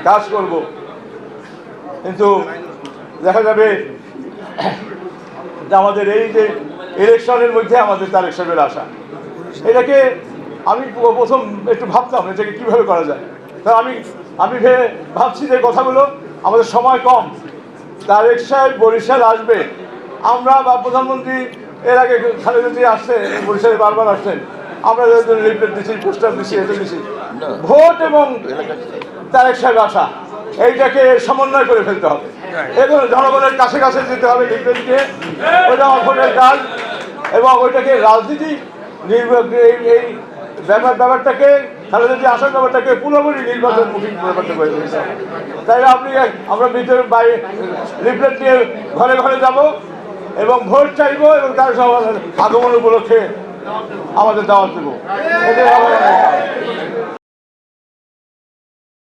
কাজ করব, কিন্তু দেখা যাবে যে আমাদের এই যে ইলেকশনের মধ্যে আমাদের তারেক সাহেবের আশা, এটাকে আমি প্রথম একটু ভাবতাম এটাকে কীভাবে করা যায়। তা আমি ভাবছি যে কথাগুলো, আমাদের সময় কম, তারেক সাহেব বরিশাল আসবে, আমরা বা প্রধানমন্ত্রী এর আগে খালেদা জিয়া আসছেন, বরিশালে বারবার আসছেন, আমরা লিফলেট দিচ্ছি, পোস্টার দিচ্ছি, এটা দিচ্ছি, ভোট এবং তারেক সাহেব আসা এইটাকে সমন্বয় করে ফেলতে হবে। এগুলো জনগণের কাছে কাছে যেতে হবে লিফলেট দিয়ে, ওইটা আমার ভোটের কাজ, এবং ওইটাকে রাজনীতি এই ব্যাপারটাকে খালেদা জিয়া আসার ব্যাপারটাকে পুরোপুরি নির্বাচনমুখী ব্যাপারটা করে দিতে হবে। তাই আমরা ভিতরে বাইরে লিফলেট নিয়ে ঘরে ঘরে যাব এবং ভোট চাইবো এবং তার আগমন উপলক্ষে আমাদের দাওয়াত দেবো।